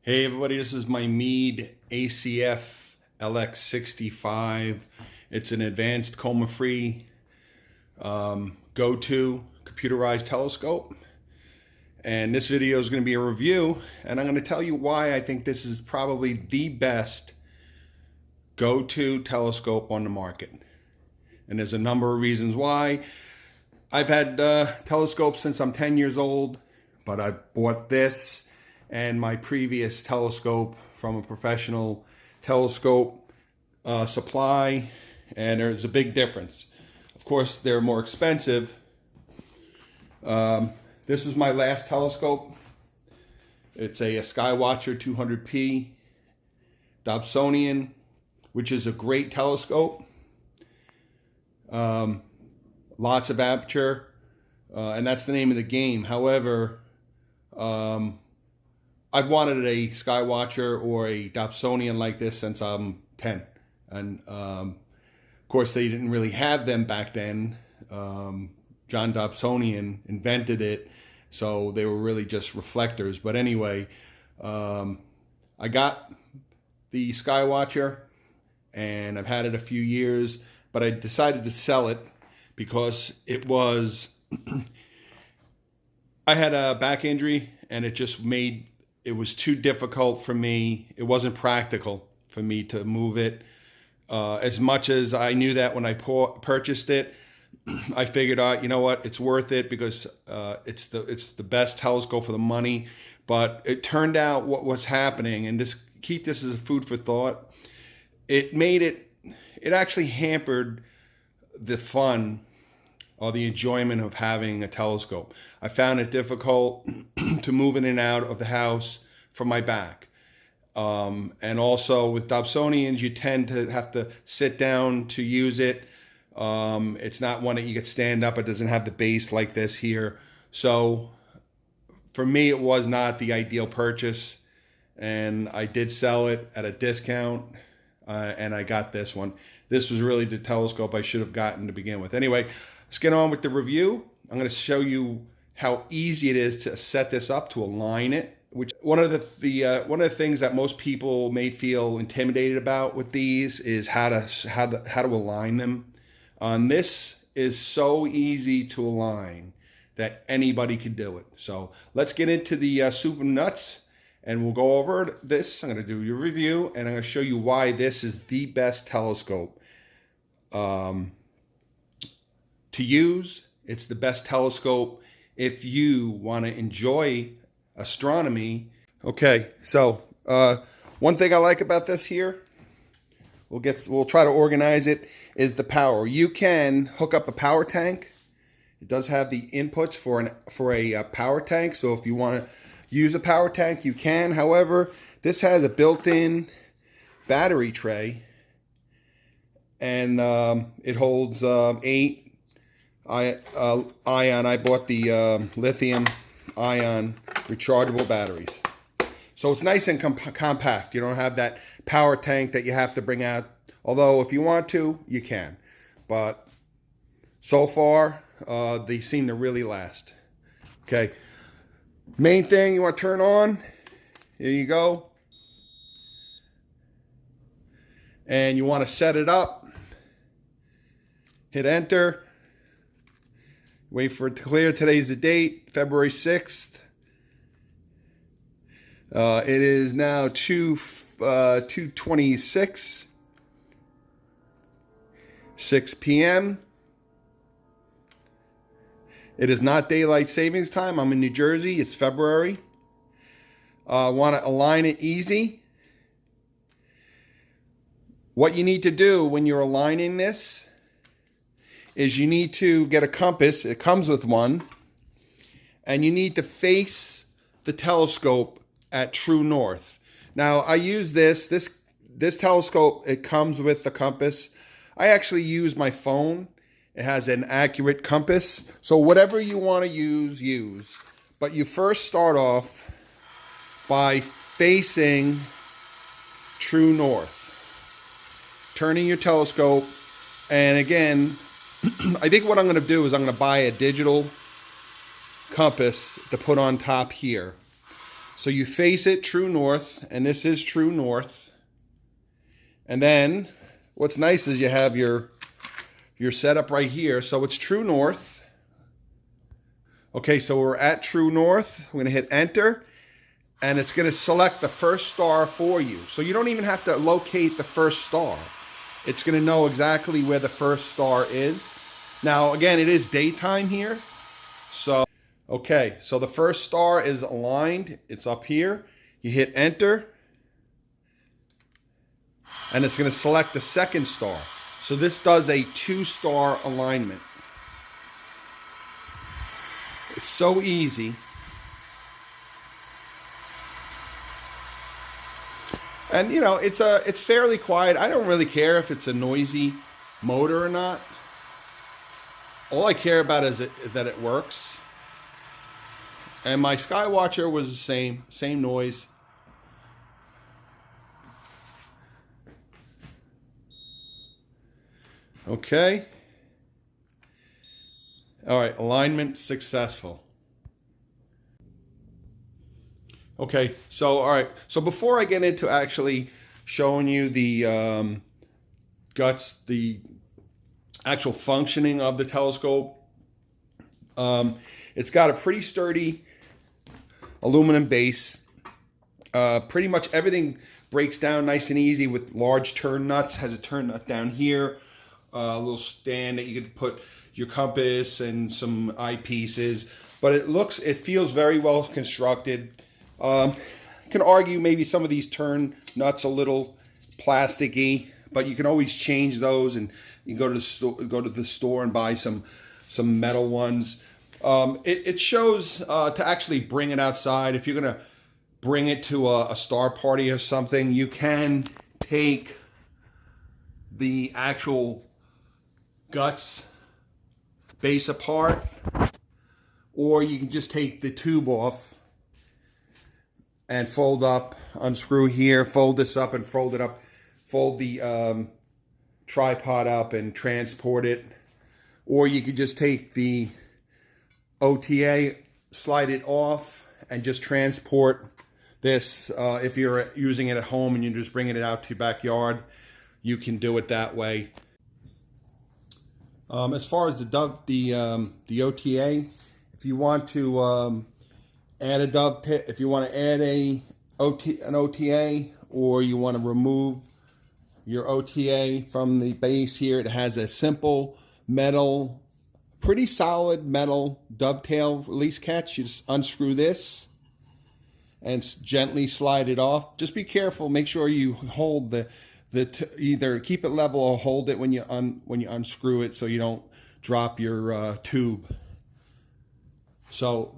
Hey everybody, this is my Meade ACF LX65. It's an advanced Coma-free go-to computerized telescope. And this video is going to be a review, and I'm going to tell you why I think this is probably the best go-to telescope on the market. And there's a number of reasons why. I've had telescopes since I'm 10 years old, but I bought this and my previous telescope from a professional telescope supply, and there's a big difference. Of course, they're more expensive. This is my last telescope. It's a Skywatcher 200p Dobsonian, which is a great telescope. Lots of aperture, and that's the name of the game. However, I've wanted a Skywatcher or a Dobsonian like this since I'm 10. And of course, they didn't really have them back then. John Dobsonian invented it, so they were really just reflectors. But anyway, I got the Skywatcher, and I've had it a few years, but I decided to sell it because it was, I had a back injury, and it just made, it was too difficult for me. It wasn't practical for me to move it. As much as I knew that when I purchased it, I figured out, you know what, it's worth it because it's the best telescope for the money. But it turned out what was happening, and keep this as a food for thought. It actually hampered the fun or the enjoyment of having a telescope. I found it difficult to move in and out of the house from my back. And also with Dobsonians, you tend to have to sit down to use it. It's not one that you could stand up. It doesn't have the base like this here. So for me, it was not the ideal purchase. And I did sell it at a discount, and I got this one. This was really the telescope I should have gotten to begin with. Anyway, let's get on with the review. I'm going to show you how easy it is to set this up, to align it. Which one of the things that most people may feel intimidated about with these is how to align them. This is so easy to align that anybody could do it. So let's get into the soup and nuts, and we'll go over this. I'm going to do your review, and I'm going to show you why this is the best telescope to use. It's the best telescope if you want to enjoy astronomy. Okay, so one thing I like about this here, we'll try to organize it, is the power. You can hook up a power tank. It does have the inputs for a power tank, so if you want to use a power tank, you can. However, this has a built-in battery tray, and it holds 8 ion. I bought the lithium ion rechargeable batteries. So it's nice and compact. You don't have that power tank that you have to bring out. Although if you want to, you can. But so far, they seem to really last. Okay. Main thing you want to turn on. Here you go. And you want to set it up. Hit enter. Wait for it to clear. Today's the date, February 6th. It is now 2:26, 6 p.m. It is not daylight savings time. I'm in New Jersey. It's February. Want to align it easy. What you need to do when you're aligning this is you need to get a compass. It comes with one. And you need to face the telescope at true north. Now, I use this telescope. It comes with the compass. I actually use my phone. It has an accurate compass. So whatever you want to use. But you first start off by facing true north. Turning your telescope. And again, I think what I'm going to do is I'm going to buy a digital compass to put on top here. So you face it true north, and this is true north. And then what's nice is you have your setup right here. So it's true north. Okay, so we're at true north. We're gonna hit enter, and it's gonna select the first star for you. So you don't even have to locate the first star. It's gonna know exactly where the first star is. Now, again, it is daytime here. So, okay, so the first star is aligned. It's up here. You hit enter, and it's gonna select the second star. So this does a 2-star alignment. It's so easy. And you know, it's fairly quiet. I don't really care if it's a noisy motor or not. All I care about is that it works. And my Skywatcher was the same noise. Okay. All right, alignment successful. Okay, so all right. So before I get into actually showing you the guts, the actual functioning of the telescope, it's got a pretty sturdy aluminum base. Pretty much everything breaks down nice and easy with large turn nuts. Has a turn nut down here, a little stand that you could put your compass and some eyepieces, but it feels very well constructed. You can argue maybe some of these turn nuts a little plasticky, but you can always change those, and you can go to the store and buy some metal ones. It shows to actually bring it outside. If you're gonna bring it to a star party or something, you can take the actual guts base apart, or you can just take the tube off and fold up, unscrew here, fold this up and fold it up, fold the tripod up and transport it. Or you could just take the OTA, slide it off, and just transport this. If you're using it at home and you're just bringing it out to your backyard, you can do it that way. As far as the OTA, if you want to add a dovetail, if you want to add an OTA, or you want to remove your OTA from the base here, it has a simple metal, pretty solid metal dovetail release catch. You just unscrew this and gently slide it off. Just be careful. Make sure you hold either keep it level or hold it when you unscrew it, so you don't drop your tube. So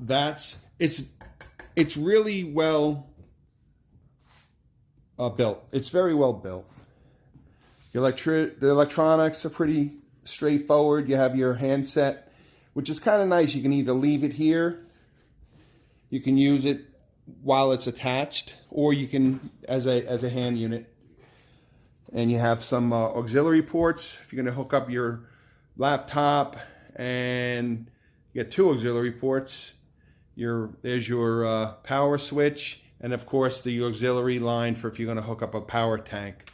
it's really well built. It's very well built. The electronics are pretty straightforward. You have your handset, which is kind of nice. You can either leave it here, you can use it while it's attached, or you can as a hand unit. And you have some auxiliary ports if you're going to hook up your laptop, and you get 2 auxiliary ports. There's your power switch, and of course the auxiliary line for if you're going to hook up a power tank.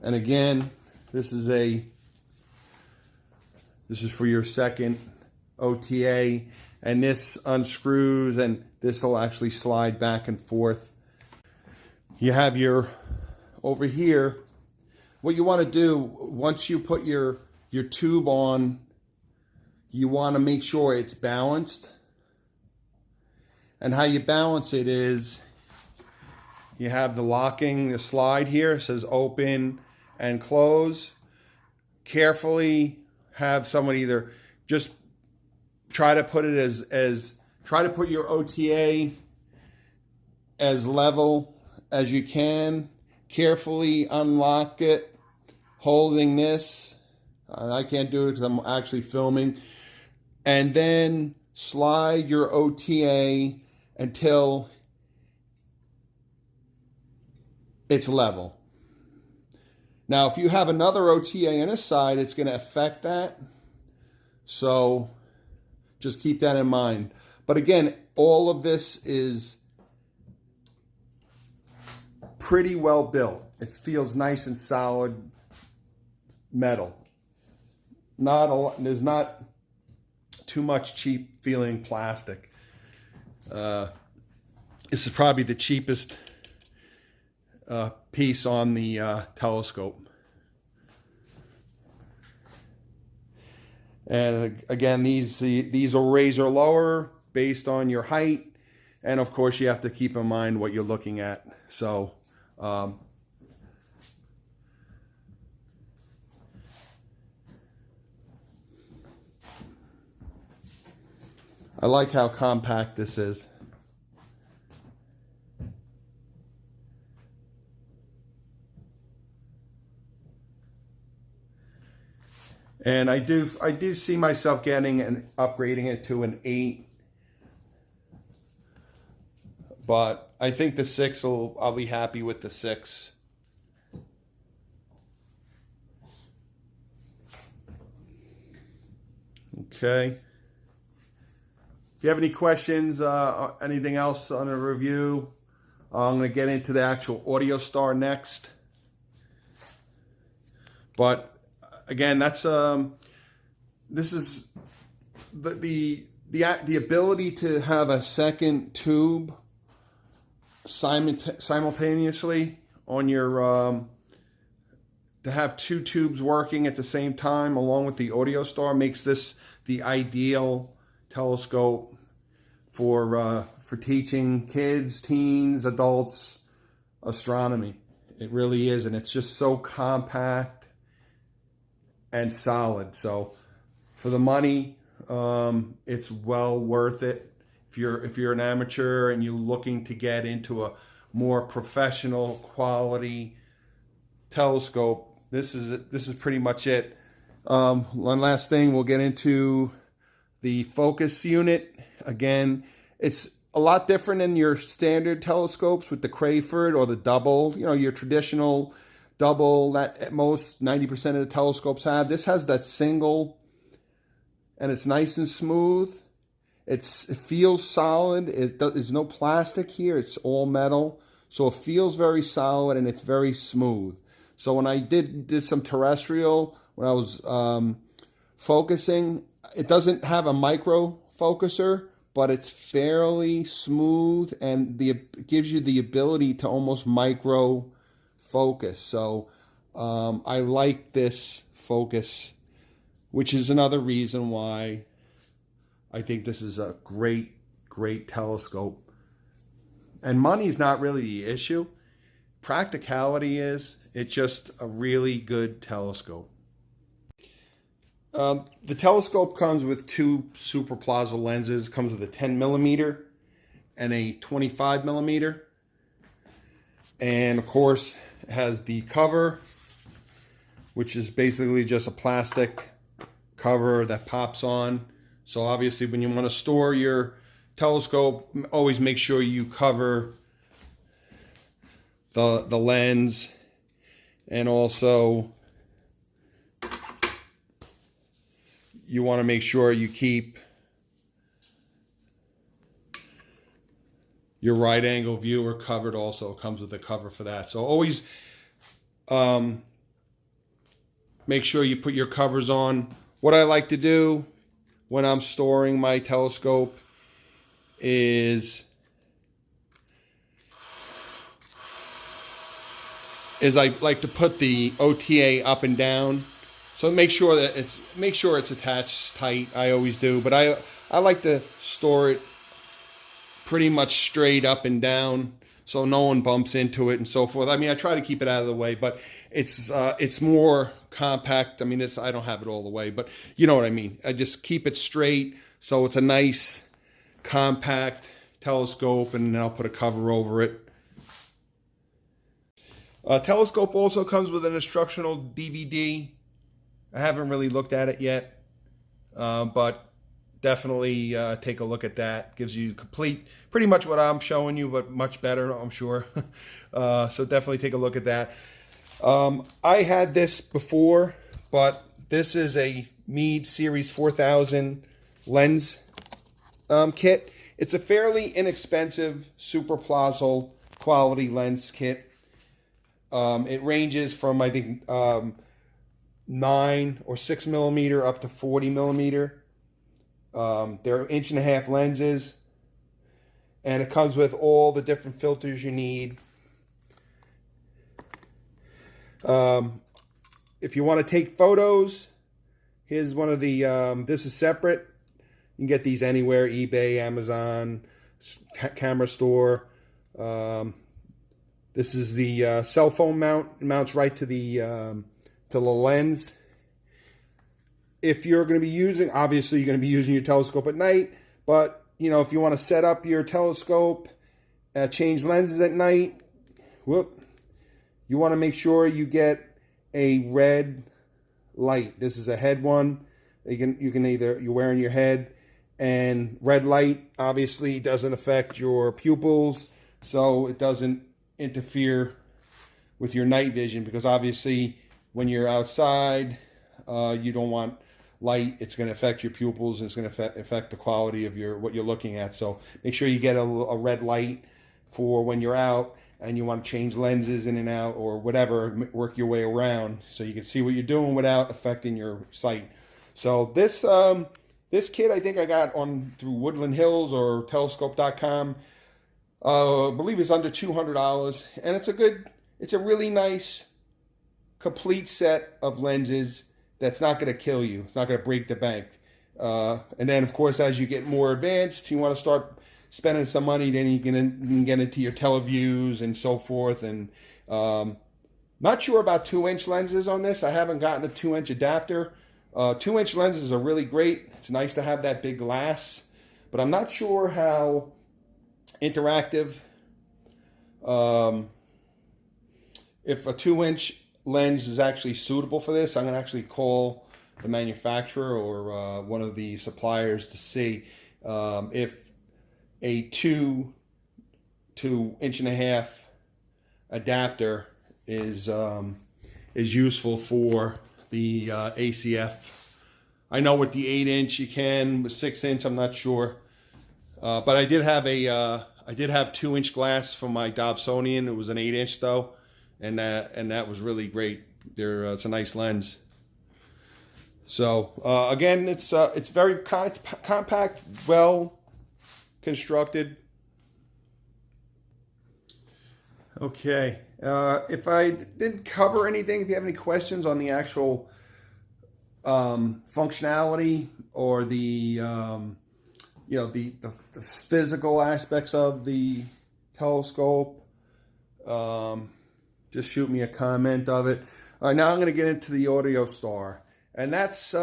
And again, this is for your second OTA, and this unscrews, and this will actually slide back and forth. You have your over here. What you want to do, once you put your tube on, you want to make sure it's balanced. And how you balance it is, you have the slide here. It says open and close. Carefully have someone either just try to put it try to put your OTA as level as you can. Carefully unlock it, holding this. I can't do it because I'm actually filming. And then slide your OTA until it's level. Now, if you have another OTA on this side, it's going to affect that. So just keep that in mind. But again, all of this is pretty well built. It feels nice and solid metal. There's not too much cheap feeling plastic. This is probably the cheapest piece on the telescope. And again, these will raise or lower based on your height. And of course, you have to keep in mind what you're looking at. So, I like how compact this is. And I do see myself getting and upgrading it to an 8. But I think the 6 I'll be happy with the 6. Okay. If you have any questions, anything else on a review, I'm going to get into the actual Audio Star next. But again, that's this is the ability to have a second tube simultaneously on your to have 2 tubes working at the same time along with the Audio Star makes this the ideal telescope for teaching kids, teens, adults astronomy. It really is, and it's just so compact and solid. So for the money, it's well worth it. If you're an amateur and you're looking to get into a more professional quality telescope, this is pretty much it. One last thing, we'll get into the focus unit. Again, it's a lot different than your standard telescopes with the Crayford or the double, your traditional double that at most 90% of the telescopes have. This has that single, and it's nice and smooth. It feels solid. There's no plastic here. It's all metal. So it feels very solid and it's very smooth. So when I did some terrestrial, when I was focusing, it doesn't have a micro focuser, but it's fairly smooth, and it gives you the ability to almost micro focus. So I like this focus, which is another reason why I think this is a great telescope. And money's not really the issue. Practicality is. It's just a really good telescope. The telescope comes with 2 super plaza lenses. It comes with a 10mm and a 25mm. And of course, it has the cover, which is basically just a plastic cover that pops on. So obviously when you want to store your telescope, always make sure you cover the lens, and also you want to make sure you keep your right angle viewer covered. Also comes with a cover for that. So always make sure you put your covers on. What I like to do when I'm storing my telescope is I like to put the OTA up and down. So make sure it's attached tight. I always do, but I like to store it pretty much straight up and down so no one bumps into it and so forth. I mean, I try to keep it out of the way, but it's more compact. I mean, I don't have it all the way, but you know what I mean. I just keep it straight so it's a nice compact telescope, and then I'll put a cover over it. Telescope also comes with an instructional DVD. I haven't really looked at it yet, but definitely take a look at that. Gives you pretty much what I'm showing you, but much better, I'm sure. So definitely take a look at that. I had this before, but this is a Meade Series 4000 lens kit. It's a fairly inexpensive super plaza quality lens kit. It ranges from, I think, 9 or 6 millimeter up to 40 millimeter. They're 1.5-inch lenses, and it comes with all the different filters you need. If you want to take photos, here's one of the, this is separate. You can get these anywhere, eBay, Amazon, camera store. This is the cell phone mount. It mounts right to the lens. If you're going to be using, obviously you're going to be using your telescope at night, but you know, if you want to set up your telescope, change lenses at night, you want to make sure you get a red light. This is a head one. You can either, you're wearing your head, and red light obviously doesn't affect your pupils, so it doesn't interfere with your night vision, because obviously when you're outside, you don't want light. It's going to affect your pupils, and it's going to affect the quality of what you're looking at. So make sure you get a red light for when you're out and you want to change lenses in and out or whatever, work your way around so you can see what you're doing without affecting your sight. So this this kit I think I got through Woodland Hills or telescope.com. I believe it's under $200, and it's a really nice complete set of lenses that's not going to kill you. It's not going to break the bank. And then, of course, as you get more advanced, you want to start spending some money, then you can get into your televiews and so forth. And not sure about 2-inch lenses on this. I haven't gotten a 2-inch adapter. 2-inch lenses are really great. It's nice to have that big glass, but I'm not sure how interactive. If a 2-inch lens is actually suitable for this, I'm going to actually call the manufacturer or one of the suppliers to see if a 2 to 1.5-inch adapter is useful for the ACF. I know with the 8-inch you can, with 6-inch I'm not sure, but I did have 2-inch glass for my Dobsonian. It was an 8-inch though, and that was really great. It's a nice lens. So again, it's very compact, well constructed. Okay, if I didn't cover anything, if you have any questions on the actual functionality or the the physical aspects of the telescope, just shoot me a comment of it. All right, now I'm going to get into the Audio Star, and that's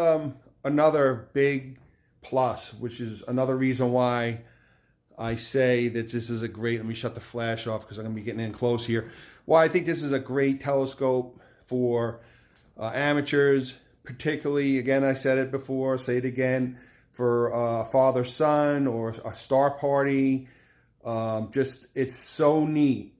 another big plus, which is another reason why I say that this is a great, let me shut the flash off because I'm going to be getting in close here. Why I think this is a great telescope for amateurs, particularly, again, I said it before, I'll say it again, for father-son or a star party. It's so neat.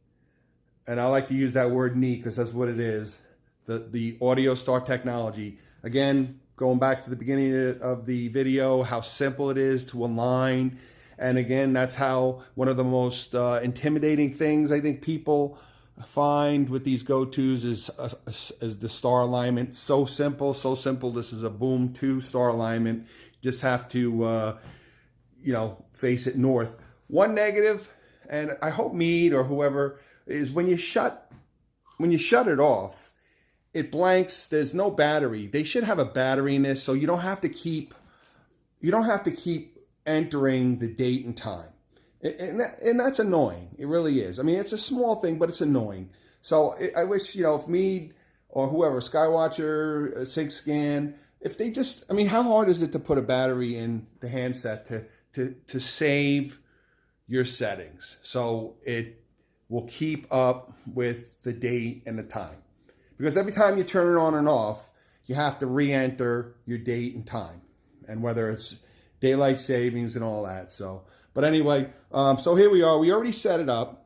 And I like to use that word neat because that's what it is. The Audio Star technology. Again, going back to the beginning of the video, how simple it is to align. And again, that's how one of the most intimidating things I think people find with these go-tos is the star alignment. So simple, so simple. This is a boom 2 star alignment. You just have to, face it north. One negative, and I hope Meade or whoever, is when you shut it off, it blanks. There's no battery. They should have a battery in this, so you don't have to keep entering the date and time. And that's annoying. It really is. I mean, it's a small thing, but it's annoying. So I wish, if Meade or whoever, Skywatcher, SigScan, if they just, how hard is it to put a battery in the handset to save your settings so it will keep up with the date and the time? Because every time you turn it on and off, you have to re-enter your date and time, and whether it's daylight savings and all that. So, but anyway, so here we are. We already set it up.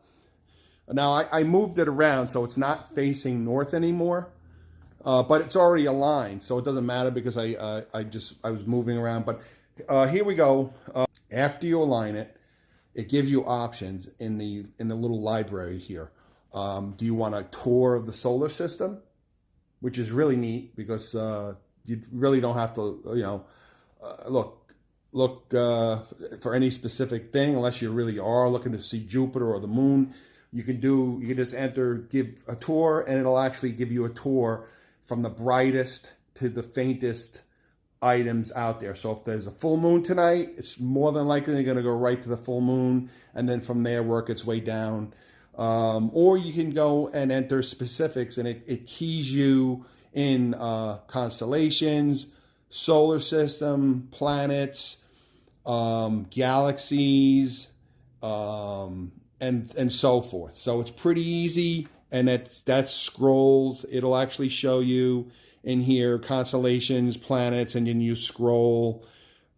Now I moved it around so it's not facing north anymore, but it's already aligned, so it doesn't matter because I was moving around. But here we go. After you align it, it gives you options in the little library here. Do you want a tour of the solar system? Which is really neat because you really don't have to, look for any specific thing unless you really are looking to see Jupiter or the moon. You can just give a tour, and it'll actually give you a tour from the brightest to the faintest items out there. So if there's a full moon tonight, it's more than likely they're going to go right to the full moon, and then from there work its way down. Or you can go and enter specifics, and it keys you in constellations, solar system, planets, galaxies, and so forth. So it's pretty easy, and that's scrolls. It'll actually show you in here constellations, planets, and then you scroll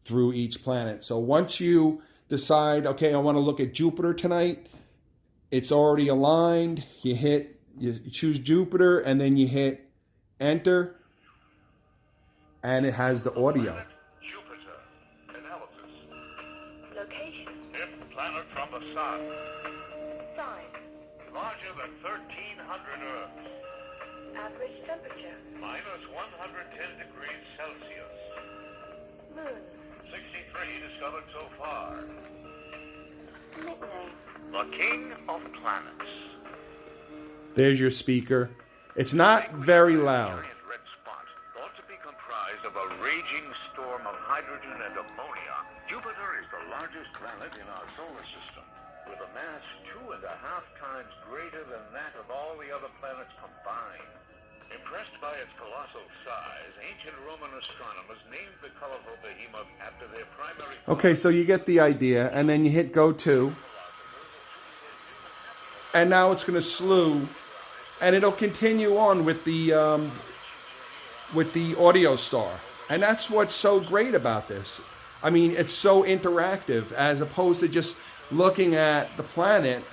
through each planet. So once you decide, okay, I want to look at Jupiter tonight, it's already aligned. You choose Jupiter, and then you hit enter, and it has the audio. Jupiter, analysis. Location. Fifth planet from the sun. Size. Larger than 1,300 Earths. Average temperature. Minus 110 degrees Celsius. Moon. 63 discovered so far. Nickname. The King of Planets. There's your speaker. It's not very loud. Giant red spot, thought to be comprised of a raging storm of hydrogen and ammonia. Jupiter is the largest planet in our solar system, with a mass 2.5 times greater than that of all the other planets combined. Impressed by its colossal size, ancient Roman astronomers named the colorful behemoth after their primary... Okay, so you get the idea, and then you hit go to, and now it's going to slew, and it'll continue on with the audio star. And that's what's so great about this. I mean, it's so interactive as opposed to just looking at the planet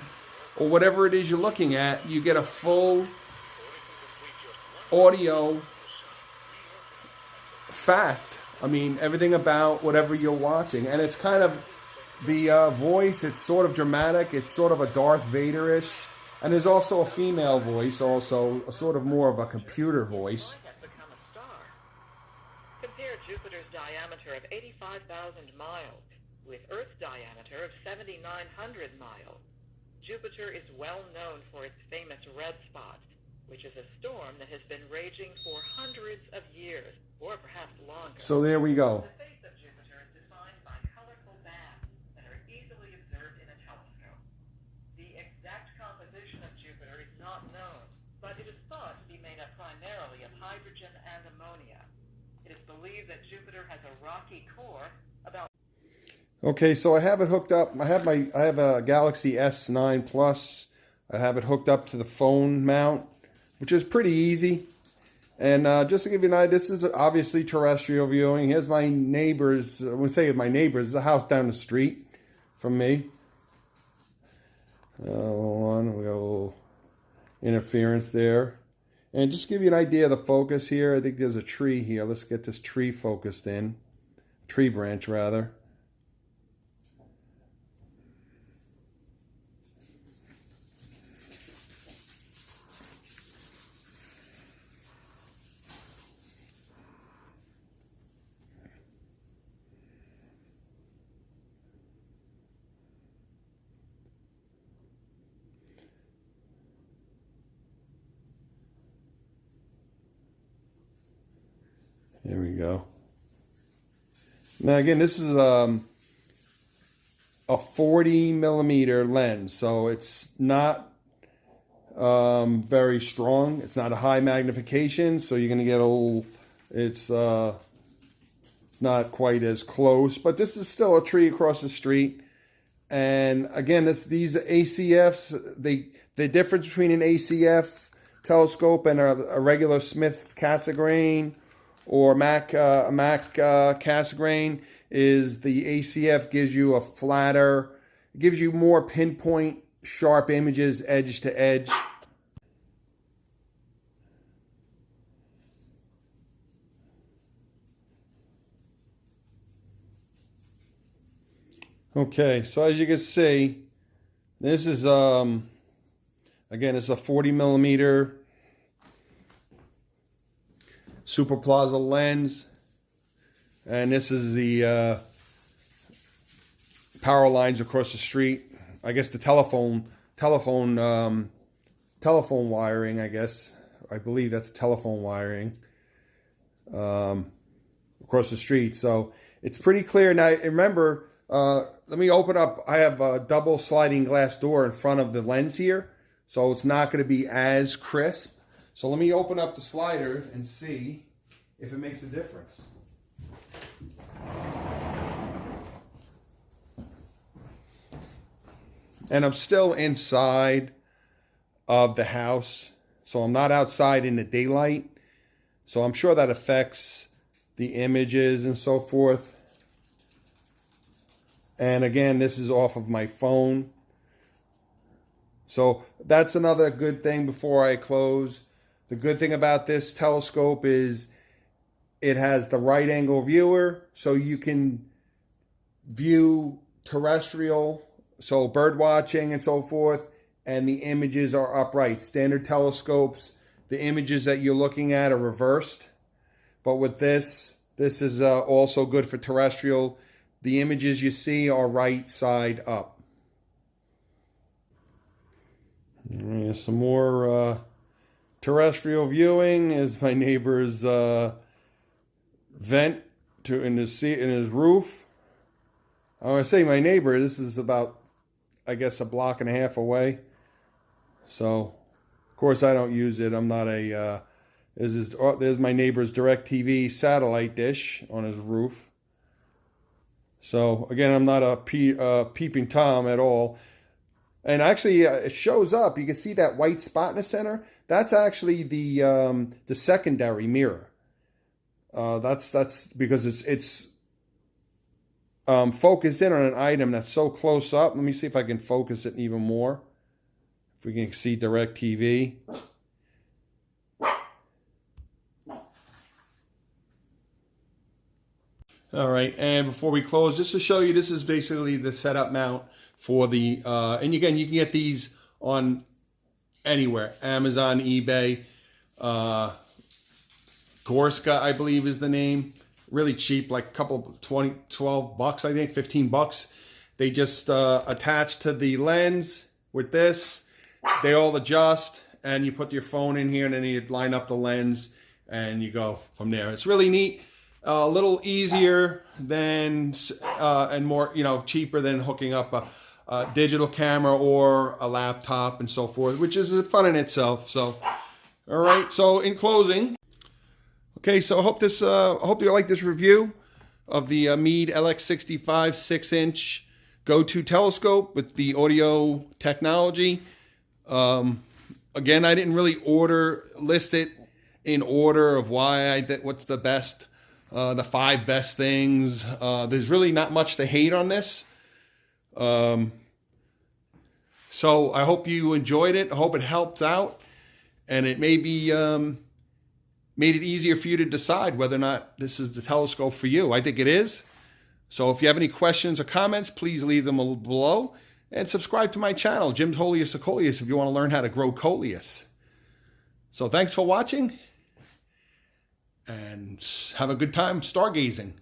or whatever it is you're looking at. You get a full audio fact. I mean, everything about whatever you're watching. And it's kind of the voice, it's sort of dramatic. It's sort of a Darth Vader-ish. And there's also a female voice, also a sort of more of a computer voice. Compare Jupiter's diameter of 85,000 miles with Earth's diameter of 7,900 miles. Jupiter is well known for its famous red spot, which is a storm that has been raging for hundreds of years, or perhaps longer. So there we go. The face of Jupiter is defined by colorful bands that are easily observed in a telescope. The exact composition of Jupiter is not known, but it is thought to be made up primarily of hydrogen and ammonia. It is believed that Jupiter has a rocky core about... Okay, so I have it hooked up. I have a Galaxy S9 Plus. I have it hooked up to the phone mount, which is pretty easy. And just to give you an idea, this is obviously terrestrial viewing. Here's my neighbors. I would say my neighbors. It's a house down the street from me. Hold on, we got a little interference there. And just to give you an idea of the focus here, I think there's a tree here. Let's get this tree focused in. Tree branch, rather. There we go. Now again, this is a 40 millimeter lens, so it's not very strong. It's not a high magnification, so you're going to get a little. It's not quite as close, but this is still a tree across the street. And again, these ACFs. The difference between an ACF telescope and a regular Smith Cassegrain or Mac Cassegrain is the ACF gives you a flatter, gives you more pinpoint, sharp images, edge to edge. Okay, so as you can see, this is Again, it's a 40 millimeter Super Plaza lens. And this is the power lines across the street. I guess the telephone wiring, I guess. I believe that's telephone wiring across the street. So it's pretty clear. Now, remember, let me open up. I have a double sliding glass door in front of the lens here. So it's not going to be as crisp. So let me open up the slider and see if it makes a difference. And I'm still inside of the house, so I'm not outside in the daylight. So I'm sure that affects the images and so forth. And again, this is off of my phone. So that's another good thing before I close. The good thing about this telescope is it has the right angle viewer, so you can view terrestrial, so bird watching and so forth, and the images are upright. Standard telescopes, the images that you're looking at are reversed. But with this is also good for terrestrial. The images you see are right side up. Some more terrestrial viewing is my neighbor's vent in his roof. I want to say my neighbor, this is about, I guess, a block and a half away. So, of course, I don't use it. I'm not a, there's my neighbor's DirecTV satellite dish on his roof. So, again, I'm not a peeping Tom at all. And actually, it shows up. You can see that white spot in the center. That's actually the secondary mirror. That's because it's focused in on an item that's so close up. Let me see if I can focus it even more. If we can see DirecTV. All right, and before we close, just to show you, this is basically the setup mount for the, and again, you can get these on anywhere, Amazon, eBay, Gorska, I believe is the name. Really cheap, like a couple, 12 bucks, I think, 15 bucks. They just attach to the lens with this. They all adjust, and you put your phone in here, and then you line up the lens, and you go from there. It's really neat. A little easier than, and more, cheaper than hooking up a digital camera or a laptop and so forth, which is fun in itself. So, all right. So in closing, okay. So I hope you like this review of the Meade LX65 6-inch go-to telescope with the audio technology. Again, I didn't really list it in order of why I think what's the best. The 5 best things. There's really not much to hate on this. So I hope you enjoyed it. I hope it helped out. And it maybe made it easier for you to decide whether or not this is the telescope for you. I think it is. So if you have any questions or comments, please leave them below. And subscribe to my channel, Jim's Holiest of Coleus, if you want to learn how to grow coleus. So thanks for watching. And have a good time stargazing.